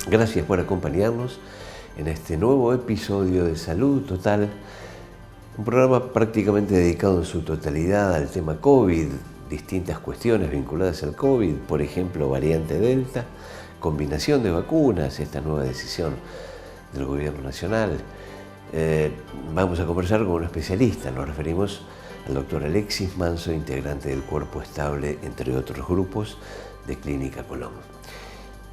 Gracias por acompañarnos en este nuevo episodio de Salud Total, un programa prácticamente dedicado en su totalidad al tema COVID, distintas cuestiones vinculadas al COVID, por ejemplo, variante Delta, combinación de vacunas, esta nueva decisión del Gobierno Nacional. Vamos a conversar con un especialista, nos referimos al doctor Alexis Manso, integrante del Cuerpo Estable, entre otros grupos, de Clínica Colón.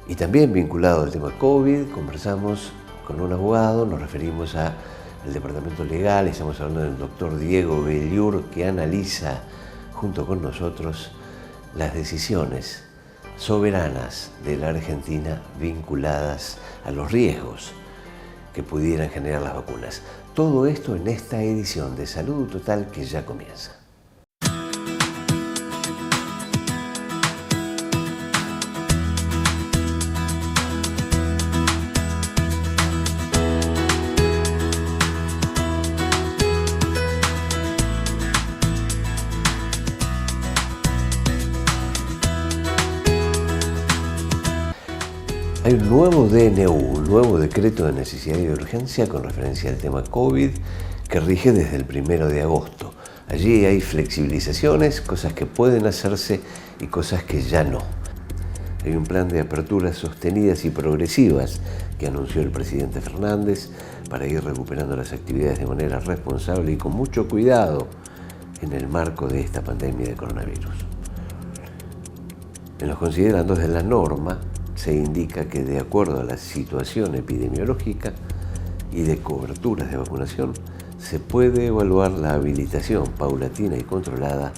Y también vinculado al tema COVID, conversamos con un abogado, nos referimos al departamento legal, estamos hablando del doctor Diego Belliur, que analiza junto con nosotros las decisiones soberanas de la Argentina vinculadas a los riesgos que pudieran generar las vacunas. Todo esto en esta edición de Salud Total que ya comienza. Hay un nuevo DNU, un nuevo decreto de necesidad y de urgencia con referencia al tema COVID que rige desde el 1 de agosto. Allí hay flexibilizaciones, cosas que pueden hacerse y cosas que ya no. Hay un plan de aperturas sostenidas y progresivas que anunció el presidente Fernández para ir recuperando las actividades de manera responsable y con mucho cuidado en el marco de esta pandemia de coronavirus. En los considerandos de la norma, se indica que de acuerdo a la situación epidemiológica y de coberturas de vacunación, se puede evaluar la habilitación paulatina y controlada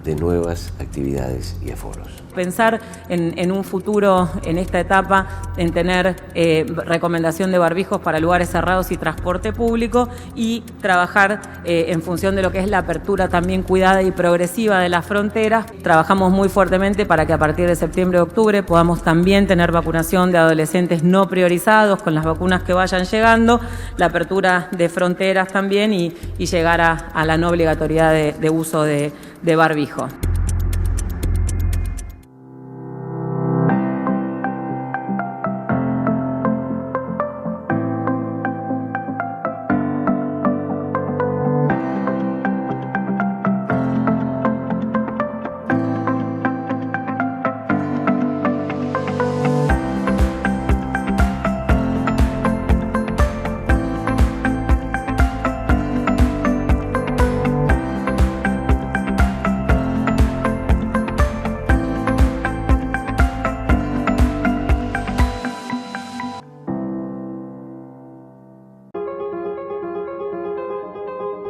de nuevas actividades y aforos. Pensar en un futuro, en esta etapa, en tener recomendación de barbijos para lugares cerrados y transporte público y trabajar en función de lo que es la apertura también cuidada y progresiva de las fronteras. Trabajamos muy fuertemente para que a partir de septiembre-octubre podamos también tener vacunación de adolescentes no priorizados con las vacunas que vayan llegando, la apertura de fronteras también y llegar a la no obligatoriedad de uso de barbijo.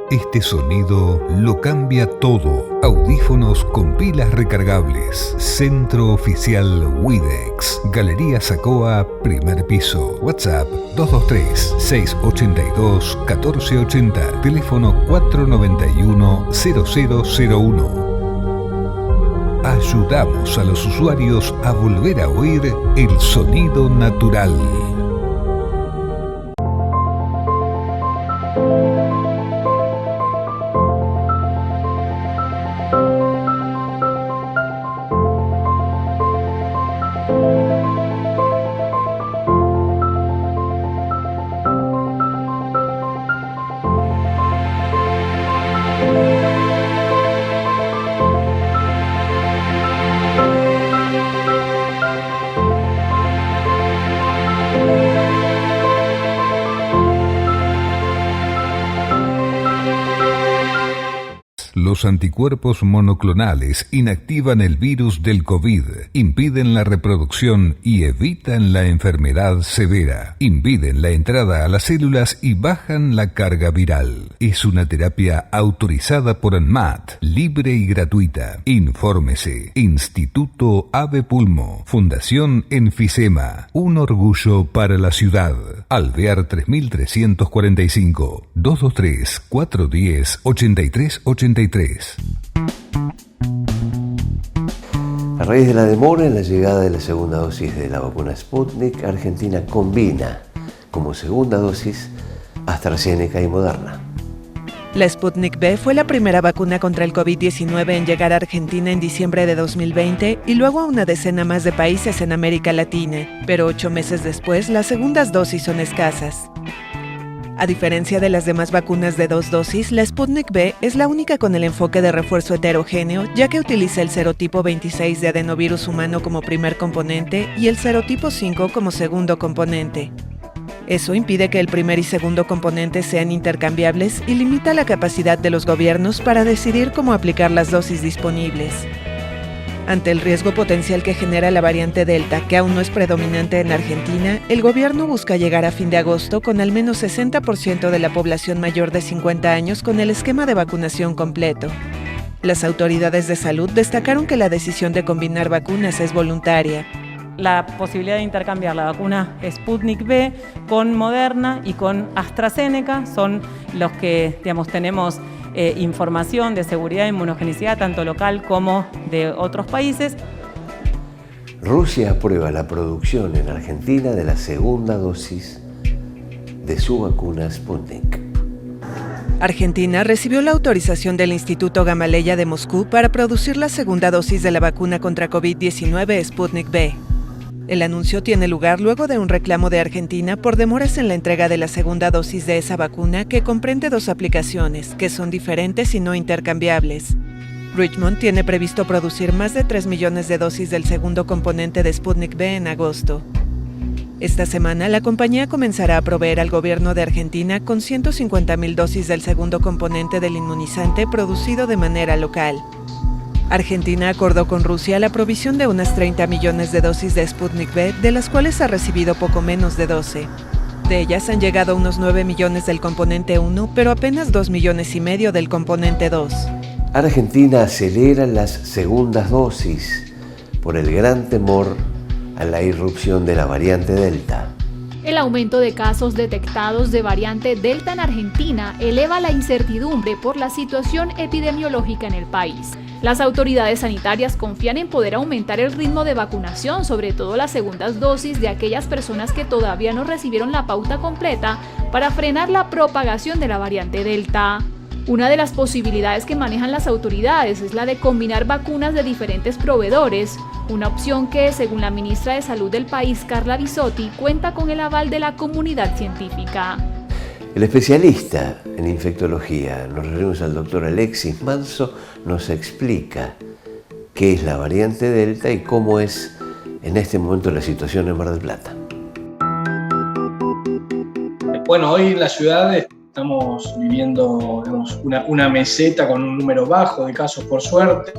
Este sonido lo cambia todo. Audífonos con pilas recargables. Centro Oficial Widex. Galería Sacoa, primer piso. WhatsApp 223-682-1480. Teléfono 491-0001. Ayudamos a los usuarios a volver a oír el sonido natural. Los anticuerpos monoclonales inactivan el virus del COVID, impiden la reproducción y evitan la enfermedad severa, impiden la entrada a las células y bajan la carga viral. Es una terapia autorizada por ANMAT, libre y gratuita. Infórmese. Instituto Ave Pulmo, Fundación Enfisema, un orgullo para la ciudad. Alvear 3345, 223-410-8383. A raíz de la demora en la llegada de la segunda dosis de la vacuna Sputnik, Argentina combina como segunda dosis AstraZeneca y Moderna. La Sputnik V fue la primera vacuna contra el COVID-19 en llegar a Argentina en diciembre de 2020 y luego a una decena más de países en América Latina, pero 8 meses después las segundas dosis son escasas. A diferencia de las demás vacunas de 2 dosis, la Sputnik V es la única con el enfoque de refuerzo heterogéneo, ya que utiliza el serotipo 26 de adenovirus humano como primer componente y el serotipo 5 como segundo componente. Eso impide que el primer y segundo componente sean intercambiables y limita la capacidad de los gobiernos para decidir cómo aplicar las dosis disponibles. Ante el riesgo potencial que genera la variante Delta, que aún no es predominante en Argentina, el gobierno busca llegar a fin de agosto con al menos 60% de la población mayor de 50 años con el esquema de vacunación completo. Las autoridades de salud destacaron que la decisión de combinar vacunas es voluntaria. La posibilidad de intercambiar la vacuna Sputnik V con Moderna y con AstraZeneca son los que, tenemos información de seguridad e inmunogenicidad, tanto local como de otros países. Rusia aprueba la producción en Argentina de la segunda dosis de su vacuna Sputnik. Argentina recibió la autorización del Instituto Gamaleya de Moscú para producir la segunda dosis de la vacuna contra COVID-19 Sputnik V. El anuncio tiene lugar luego de un reclamo de Argentina por demoras en la entrega de la segunda dosis de esa vacuna que comprende 2 aplicaciones, que son diferentes y no intercambiables. Richmond tiene previsto producir más de 3 millones de dosis del segundo componente de Sputnik V en agosto. Esta semana, la compañía comenzará a proveer al gobierno de Argentina con 150.000 dosis del segundo componente del inmunizante producido de manera local. Argentina acordó con Rusia la provisión de unas 30 millones de dosis de Sputnik V, de las cuales ha recibido poco menos de 12. De ellas han llegado unos 9 millones del componente 1, pero apenas 2,5 millones del componente 2. Argentina acelera las segundas dosis por el gran temor a la irrupción de la variante Delta. El aumento de casos detectados de variante Delta en Argentina eleva la incertidumbre por la situación epidemiológica en el país. Las autoridades sanitarias confían en poder aumentar el ritmo de vacunación, sobre todo las segundas dosis de aquellas personas que todavía no recibieron la pauta completa para frenar la propagación de la variante Delta. Una de las posibilidades que manejan las autoridades es la de combinar vacunas de diferentes proveedores, una opción que, según la ministra de Salud del país, Carla Bisotti, cuenta con el aval de la comunidad científica. El especialista en infectología, nos referimos al doctor Alexis Manso, nos explica qué es la variante Delta y cómo es en este momento la situación en Mar del Plata. Bueno, hoy en la ciudad estamos viviendo una meseta con un número bajo de casos, por suerte.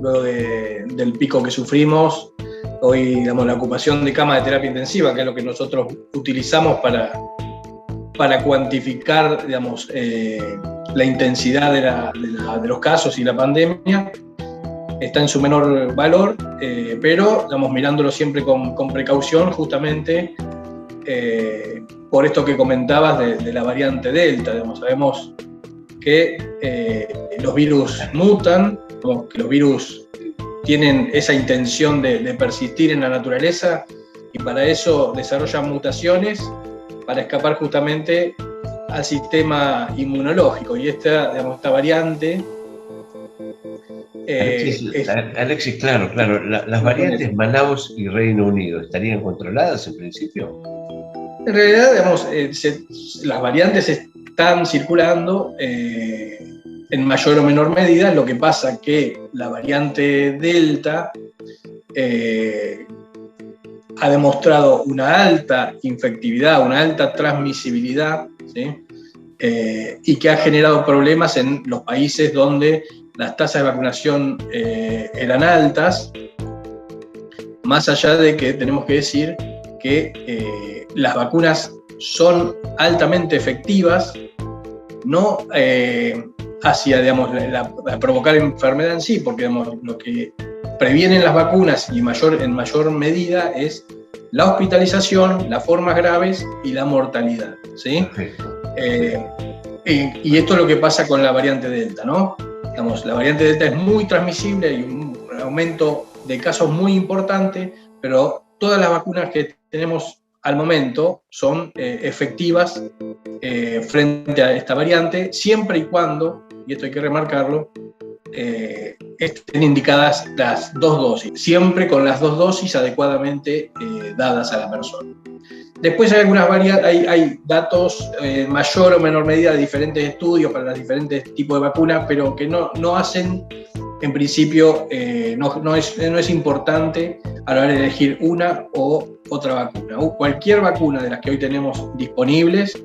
Luego del pico que sufrimos, hoy la ocupación de cama de terapia intensiva, que es lo que nosotros utilizamos para cuantificar la intensidad de los casos y la pandemia, está en su menor valor, pero mirándolo siempre con precaución, justamente por esto que comentabas de la variante Delta. Sabemos que los virus mutan, que los virus tienen esa intención de persistir en la naturaleza y para eso desarrollan mutaciones para escapar justamente al sistema inmunológico. Y esta variante... Alexis, claro, las variantes Manaus y Reino Unido, ¿estarían controladas en principio? En realidad, las variantes están circulando en mayor o menor medida. Lo que pasa que la variante Delta ha demostrado una alta infectividad, una alta transmisibilidad, ¿sí? Y que ha generado problemas en los países donde las tasas de vacunación eran altas, más allá de que tenemos que decir que las vacunas son altamente efectivas, no hacia provocar enfermedad en sí, porque lo que previenen las vacunas y en mayor medida es la hospitalización, las formas graves y la mortalidad, ¿sí? Y esto es lo que pasa con la variante Delta, ¿no? La variante Delta es muy transmisible, hay un aumento de casos muy importante, pero todas las vacunas que tenemos al momento son efectivas frente a esta variante, siempre y cuando, y esto hay que remarcarlo, estén indicadas las 2 dosis, siempre con las 2 dosis adecuadamente dadas a la persona. Después hay algunas hay datos en mayor o menor medida de diferentes estudios para los diferentes tipos de vacunas, pero que no hacen, en principio, no es importante a la hora de elegir una o otra vacuna. Cualquier vacuna de las que hoy tenemos disponibles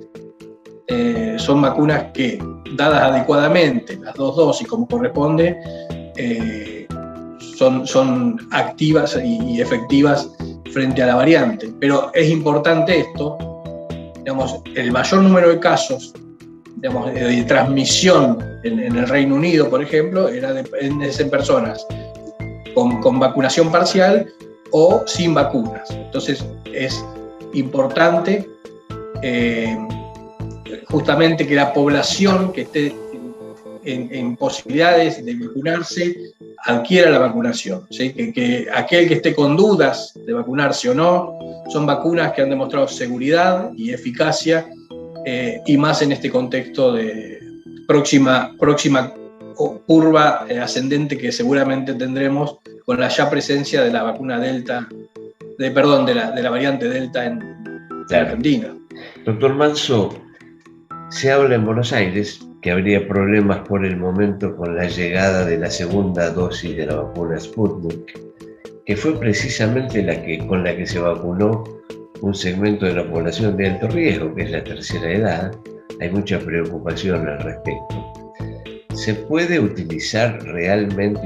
son vacunas que, dadas adecuadamente, las 2 dosis como corresponde, son activas y efectivas frente a la variante. Pero es importante esto, digamos, el mayor número de casos, digamos, de transmisión en el Reino Unido, por ejemplo, es en personas con vacunación parcial o sin vacunas. Entonces es importante justamente que la población que esté en posibilidades de vacunarse adquiera la vacunación, ¿sí? Que aquel que esté con dudas de vacunarse o no, son vacunas que han demostrado seguridad y eficacia, y más en este contexto de próxima curva ascendente que seguramente tendremos con la ya presencia de la vacuna Delta, de la variante Delta en Argentina. Doctor Manso, se habla en Buenos Aires que habría problemas por el momento con la llegada de la segunda dosis de la vacuna Sputnik, que fue precisamente con la que se vacunó un segmento de la población de alto riesgo, que es la tercera edad. Hay mucha preocupación al respecto. ¿Se puede utilizar realmente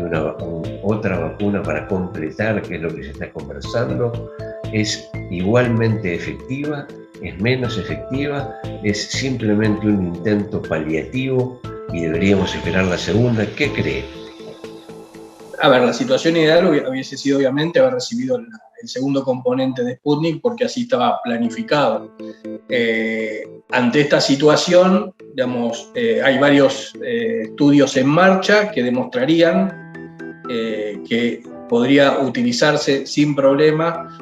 otra vacuna para completar, que es lo que se está conversando? ¿Es igualmente efectiva? ¿Es menos efectiva? ¿Es simplemente un intento paliativo y deberíamos esperar la segunda? ¿Qué cree? A ver, la situación ideal hubiese sido obviamente haber recibido el segundo componente de Sputnik, porque así estaba planificado. Ante esta situación, digamos, hay varios estudios en marcha que demostrarían que podría utilizarse sin problema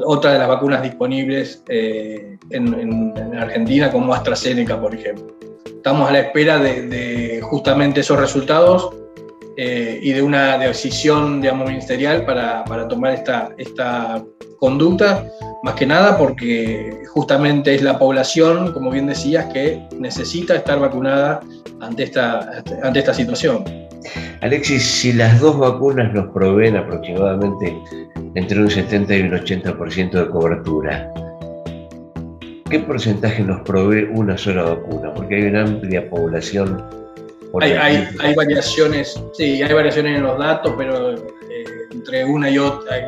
otra de las vacunas disponibles en Argentina, como AstraZeneca, por ejemplo. Estamos a la espera de justamente esos resultados y de una decisión, digamos, ministerial para tomar esta conducta, más que nada porque justamente es la población, como bien decías, que necesita estar vacunada ante esta situación. Alexis, si las 2 vacunas nos proveen aproximadamente entre un 70 y un 80% de cobertura, ¿qué porcentaje nos provee una sola vacuna? Porque hay una amplia población. Hay variaciones, sí, hay variaciones en los datos, pero entre una y otra,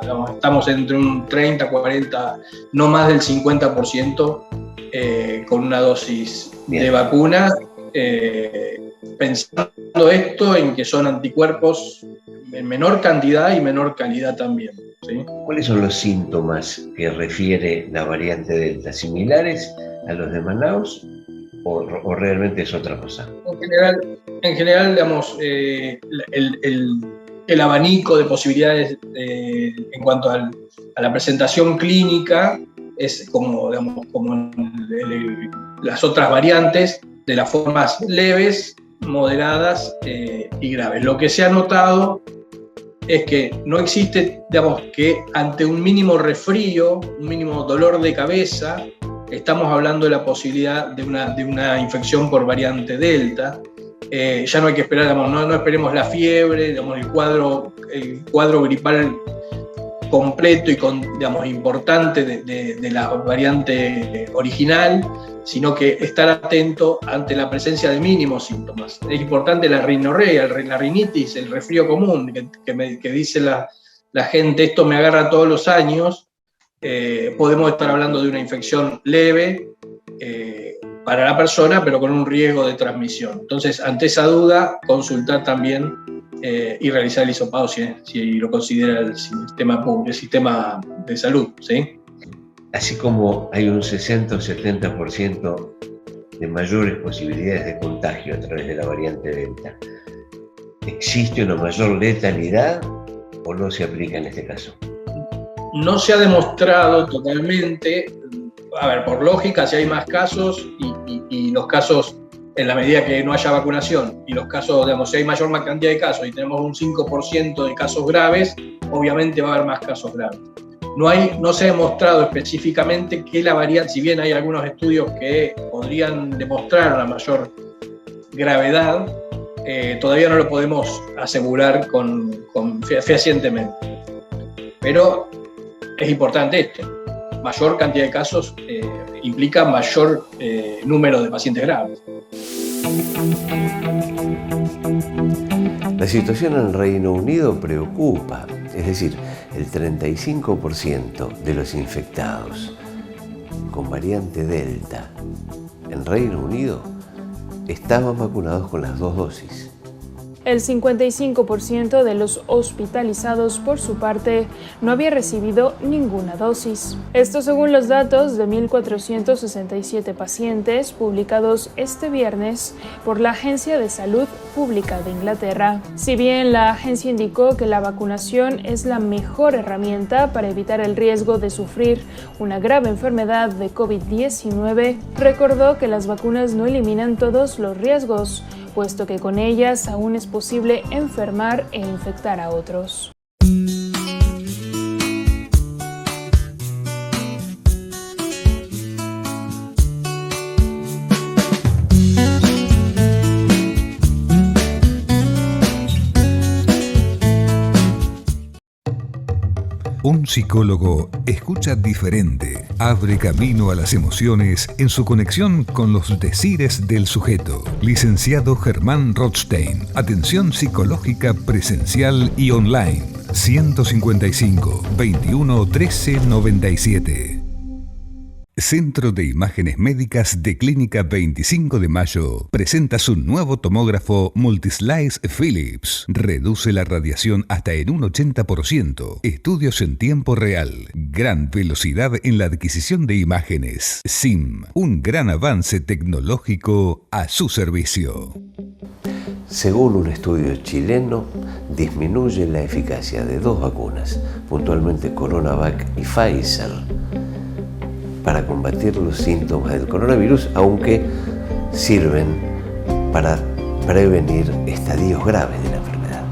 digamos, estamos entre un 30, 40, no más del 50% con una dosis de vacuna. Pensando esto en que son anticuerpos en menor cantidad y menor calidad también, ¿sí? ¿Cuáles son los síntomas que refiere la variante Delta? ¿Similares a los de Manaus o realmente es otra cosa? En general, digamos, el abanico de posibilidades en cuanto a la presentación clínica es como las otras variantes, de las formas leves, moderadas y graves. Lo que se ha notado es que no existe, digamos, que ante un mínimo resfrío, un mínimo dolor de cabeza, estamos hablando de la posibilidad de una infección por variante Delta. Ya no hay que esperar, digamos, no esperemos la fiebre, digamos, el cuadro gripal completo y importante de la variante original, sino que estar atento ante la presencia de mínimos síntomas. Es importante la rinorrea, la rinitis, el resfrío común, que dice la gente, esto me agarra todos los años. Podemos estar hablando de una infección leve para la persona, pero con un riesgo de transmisión. Entonces, ante esa duda, consultar también y realizar el hisopado si lo considera el sistema de salud, ¿sí? Así como hay un 60 o 70% de mayores posibilidades de contagio a través de la variante Delta, ¿existe una mayor letalidad o no se aplica en este caso? no se ha demostrado totalmente, a ver, por lógica, si hay más casos y los casos, en la medida que no haya vacunación, y los casos, digamos, si hay mayor cantidad de casos y tenemos un 5% de casos graves, obviamente va a haber más casos graves. No se ha demostrado específicamente que la variante, si bien hay algunos estudios que podrían demostrar una mayor gravedad, todavía no lo podemos asegurar fehacientemente. Pero es importante esto. Mayor cantidad de casos implica mayor número de pacientes graves. La situación en el Reino Unido preocupa, es decir, el 35% de los infectados con variante Delta en Reino Unido estaban vacunados con las 2 dosis. El 55% de los hospitalizados, por su parte, no había recibido ninguna dosis. Esto según los datos de 1.467 pacientes publicados este viernes por la Agencia de Salud Pública de Inglaterra. Si bien la agencia indicó que la vacunación es la mejor herramienta para evitar el riesgo de sufrir una grave enfermedad de COVID-19, recordó que las vacunas no eliminan todos los riesgos, puesto que con ellas aún es posible enfermar e infectar a otros. Un psicólogo escucha diferente, abre camino a las emociones en su conexión con los decires del sujeto. Licenciado Germán Rothstein, atención psicológica presencial y online. 155 21 13 97. Centro de Imágenes Médicas de Clínica 25 de Mayo presenta su nuevo tomógrafo Multislice Philips. Reduce la radiación hasta en un 80%. Estudios en tiempo real. Gran velocidad en la adquisición de imágenes. SIM, un gran avance tecnológico a su servicio. Según un estudio chileno, disminuye la eficacia de 2 vacunas, puntualmente CoronaVac y Pfizer, para combatir los síntomas del coronavirus, aunque sirven para prevenir estadios graves de la enfermedad.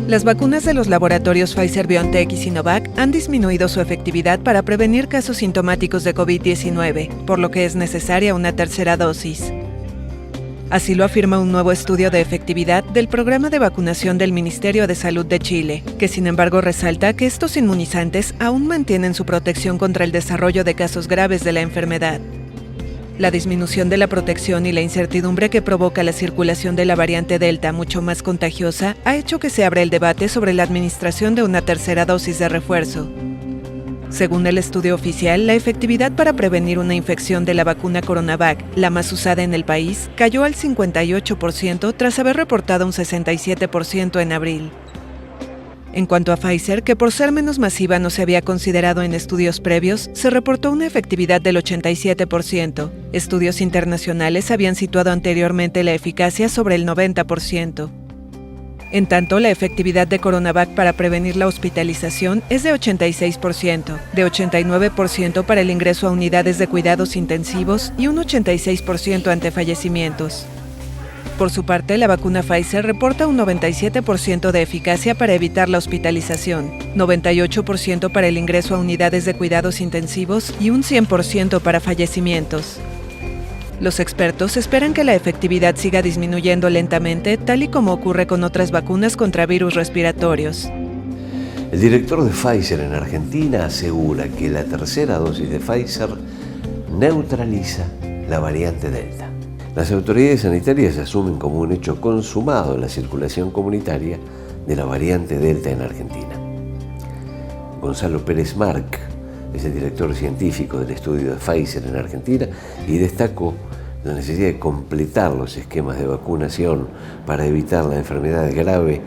Las vacunas de los laboratorios Pfizer-BioNTech y Sinovac han disminuido su efectividad para prevenir casos sintomáticos de COVID-19, por lo que es necesaria una tercera dosis. Así lo afirma un nuevo estudio de efectividad del programa de vacunación del Ministerio de Salud de Chile, que sin embargo resalta que estos inmunizantes aún mantienen su protección contra el desarrollo de casos graves de la enfermedad. La disminución de la protección y la incertidumbre que provoca la circulación de la variante Delta mucho más contagiosa ha hecho que se abra el debate sobre la administración de una tercera dosis de refuerzo. Según el estudio oficial, la efectividad para prevenir una infección de la vacuna CoronaVac, la más usada en el país, cayó al 58% tras haber reportado un 67% en abril. En cuanto a Pfizer, que por ser menos masiva no se había considerado en estudios previos, se reportó una efectividad del 87%. Estudios internacionales habían situado anteriormente la eficacia sobre el 90%. En tanto, la efectividad de CoronaVac para prevenir la hospitalización es de 86%, de 89% para el ingreso a unidades de cuidados intensivos y un 86% ante fallecimientos. Por su parte, la vacuna Pfizer reporta un 97% de eficacia para evitar la hospitalización, 98% para el ingreso a unidades de cuidados intensivos y un 100% para fallecimientos. Los expertos esperan que la efectividad siga disminuyendo lentamente, tal y como ocurre con otras vacunas contra virus respiratorios. El director de Pfizer en Argentina asegura que la tercera dosis de Pfizer neutraliza la variante Delta. Las autoridades sanitarias asumen como un hecho consumado la circulación comunitaria de la variante Delta en Argentina. Gonzalo Pérez Marc es el director científico del estudio de Pfizer en Argentina y destacó la necesidad de completar los esquemas de vacunación para evitar la enfermedad grave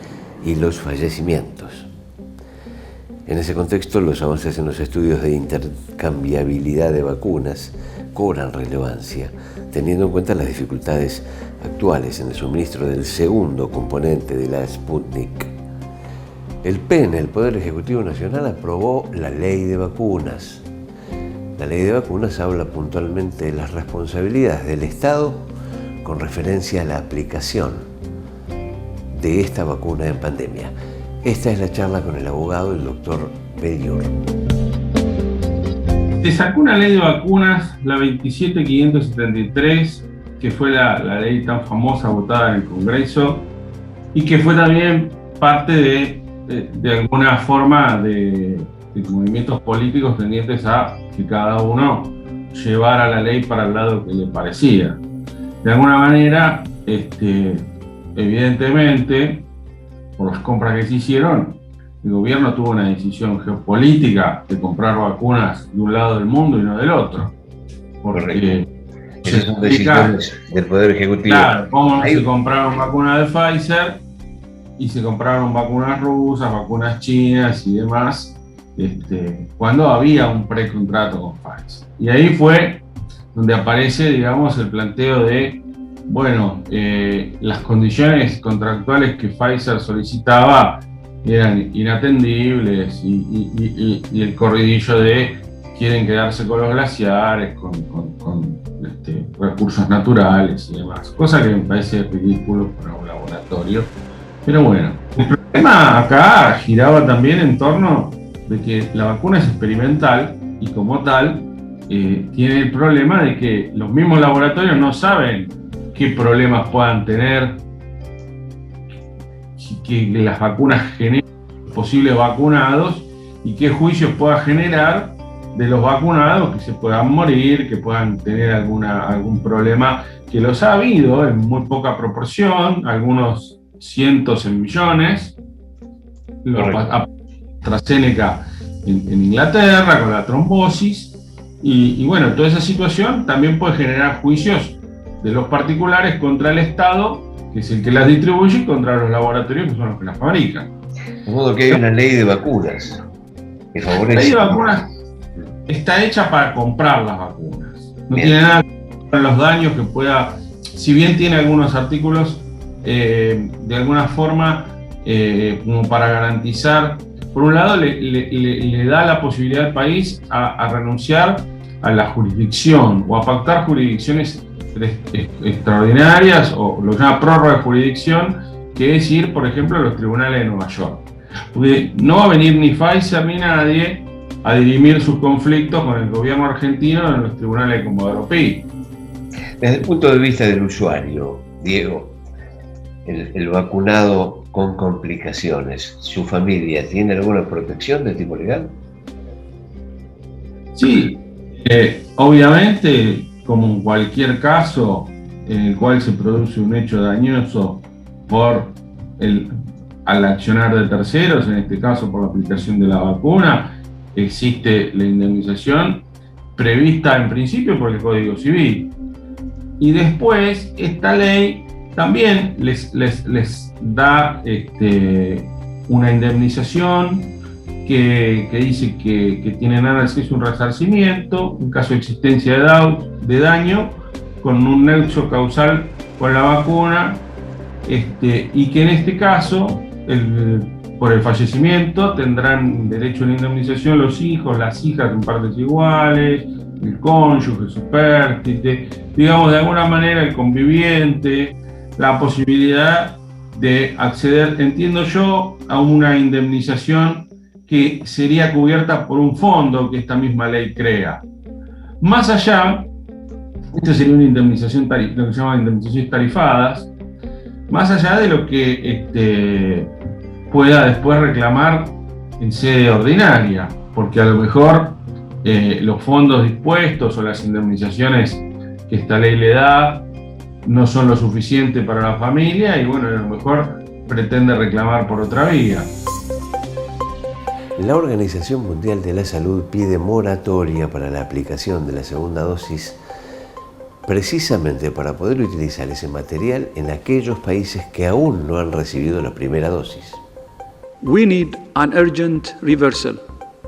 y los fallecimientos. En ese contexto, los avances en los estudios de intercambiabilidad de vacunas cobran relevancia, teniendo en cuenta las dificultades actuales en el suministro del segundo componente de la Sputnik. el PEN, el Poder Ejecutivo Nacional, aprobó la Ley de Vacunas. La Ley de Vacunas habla puntualmente de las responsabilidades del Estado con referencia a la aplicación de esta vacuna en pandemia. Esta es la charla con el abogado, el doctor Belliur. Se sacó una ley de vacunas, la 27573, que fue la ley tan famosa votada en el Congreso y que fue también parte de alguna forma de movimientos políticos tendientes a que cada uno llevara la ley para el lado que le parecía. De alguna manera, evidentemente, por las compras que se hicieron, el gobierno tuvo una decisión geopolítica de comprar vacunas de un lado del mundo y no del otro. Porque esas son decisiones del Poder Ejecutivo. Claro, cómo se compraron vacunas de Pfizer y se compraron vacunas rusas, vacunas chinas y demás, cuando había un precontrato con Pfizer. Y ahí fue donde aparece, digamos, el planteo de, bueno, las condiciones contractuales que Pfizer solicitaba eran inatendibles y el corridillo de quieren quedarse con los glaciares, con recursos naturales y demás, cosa que me parece ridículo para un laboratorio. Pero bueno, el problema acá giraba también en torno de que la vacuna es experimental y como tal tiene el problema de que los mismos laboratorios no saben qué problemas puedan tener, que las vacunas generen posibles vacunados y qué juicios pueda generar de los vacunados, que se puedan morir, que puedan tener algún problema, que los ha habido en muy poca proporción, algunos cientos en millones. AstraZeneca en Inglaterra con la trombosis y bueno, toda esa situación también puede generar juicios de los particulares contra el Estado, que es el que las distribuye, y contra los laboratorios, que son los que las fabrican. De modo que hay una ley de vacunas que favorece. La ley de vacunas está hecha para comprar las vacunas. No tiene nada que ver con los daños que pueda, si bien tiene algunos artículos de alguna forma como para garantizar, por un lado le da la posibilidad al país a renunciar a la jurisdicción o a pactar jurisdicciones extraordinarias, o lo que se llama prórroga de jurisdicción, que es ir, por ejemplo, a los tribunales de Nueva York. Porque no va a venir ni Pfizer ni nadie a dirimir sus conflictos con el gobierno argentino en los tribunales de Comodoro Pi. Desde el punto de vista del usuario, Diego, el vacunado con complicaciones, ¿su familia tiene alguna protección de tipo legal? Sí, obviamente, como en cualquier caso en el cual se produce un hecho dañoso al accionar de terceros, en este caso por la aplicación de la vacuna, existe la indemnización prevista en principio por el Código Civil. Y después esta ley también les da una indemnización que dice que tienen acceso a un resarcimiento en caso de existencia de daño con un nexo causal con la vacuna, y que en este caso por el fallecimiento tendrán derecho a la indemnización los hijos, las hijas en partes iguales, el cónyuge, su pértite, digamos de alguna manera el conviviente, la posibilidad de acceder, entiendo yo, a una indemnización que sería cubierta por un fondo que esta misma ley crea. Más allá, esto sería una indemnización, lo que se llama indemnizaciones tarifadas, más allá de lo que pueda después reclamar en sede ordinaria, porque a lo mejor los fondos dispuestos o las indemnizaciones que esta ley le da no son lo suficiente para la familia y bueno, a lo mejor pretende reclamar por otra vía. La Organización Mundial de la Salud pide moratoria para la aplicación de la segunda dosis, precisamente para poder utilizar ese material en aquellos países que aún no han recibido la primera dosis. We need an urgent reversal.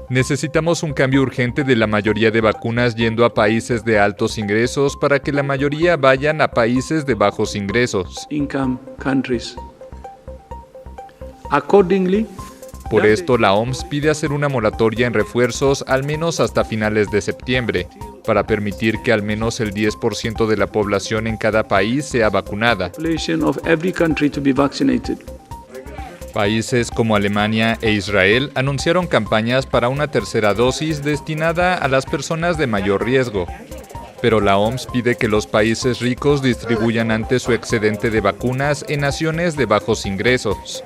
Necesitamos un cambio urgente de la mayoría de vacunas yendo a países de altos ingresos para que la mayoría vayan a países de bajos ingresos. Income countries. Accordingly, Por esto, la OMS pide hacer una moratoria en refuerzos al menos hasta finales de septiembre, para permitir que al menos el 10% de la población en cada país sea vacunada. Países como Alemania e Israel anunciaron campañas para una tercera dosis destinada a las personas de mayor riesgo. Pero la OMS pide que los países ricos distribuyan antes su excedente de vacunas en naciones de bajos ingresos.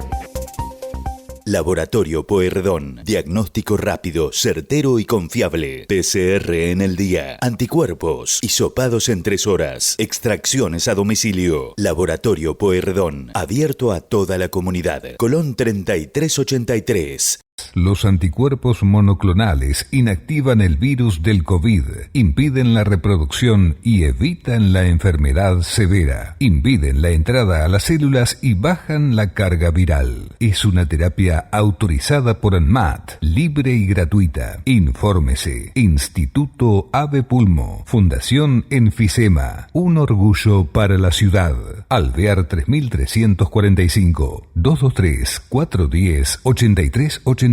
Laboratorio Pueyrredón. Diagnóstico rápido, certero y confiable. PCR en el día. Anticuerpos. Hisopados en 3 horas. Extracciones a domicilio. Laboratorio Pueyrredón. Abierto a toda la comunidad. Colón 3383. Los anticuerpos monoclonales inactivan el virus del COVID, impiden la reproducción y evitan la enfermedad severa. Impiden la entrada a las células y bajan la carga viral. Es una terapia autorizada por ANMAT, libre y gratuita. Infórmese. Instituto Ave Pulmo. Fundación Enfisema. Un orgullo para la ciudad. Alvear 3345. 223-410-8383.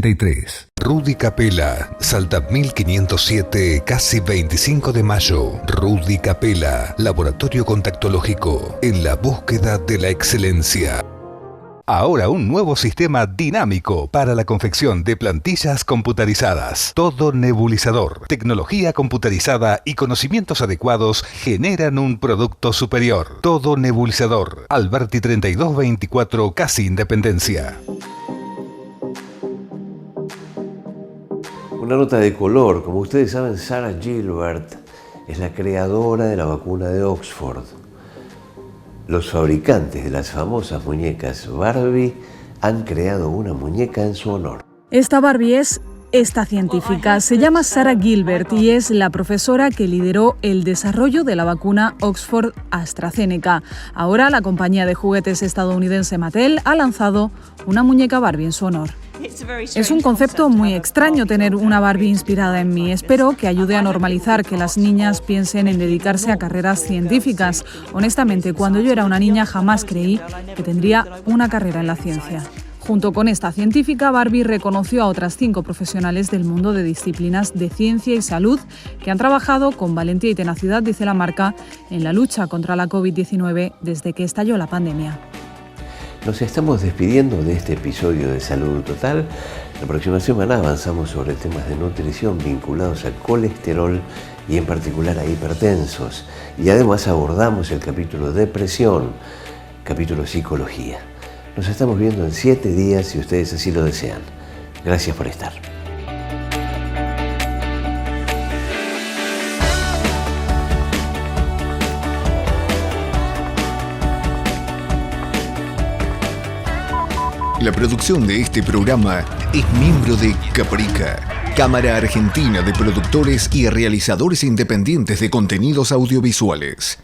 Rudy Capella, Salta 1507, casi 25 de mayo. Rudy Capella, laboratorio contactológico, en la búsqueda de la excelencia. Ahora un nuevo sistema dinámico para la confección de plantillas computarizadas. Todo nebulizador, tecnología computarizada y conocimientos adecuados generan un producto superior. Todo nebulizador. Alberti 3224, casi Independencia. Una nota de color. Como ustedes saben, Sarah Gilbert es la creadora de la vacuna de Oxford. Los fabricantes de las famosas muñecas Barbie han creado una muñeca en su honor. Esta Barbie es esta científica. Se llama Sarah Gilbert y es la profesora que lideró el desarrollo de la vacuna Oxford AstraZeneca. Ahora la compañía de juguetes estadounidense Mattel ha lanzado una muñeca Barbie en su honor. Es un concepto muy extraño tener una Barbie inspirada en mí. Espero que ayude a normalizar que las niñas piensen en dedicarse a carreras científicas. Honestamente, cuando yo era una niña jamás creí que tendría una carrera en la ciencia. Junto con esta científica, Barbie reconoció a otras 5 profesionales del mundo de disciplinas de ciencia y salud que han trabajado con valentía y tenacidad, dice la marca, en la lucha contra la COVID-19 desde que estalló la pandemia. Nos estamos despidiendo de este episodio de Salud Total. La próxima semana avanzamos sobre temas de nutrición vinculados al colesterol y en particular a hipertensos. Y además abordamos el capítulo depresión, capítulo psicología. Nos estamos viendo en 7 días si ustedes así lo desean. Gracias por estar. La producción de este programa es miembro de Caprica, Cámara Argentina de Productores y Realizadores Independientes de Contenidos Audiovisuales.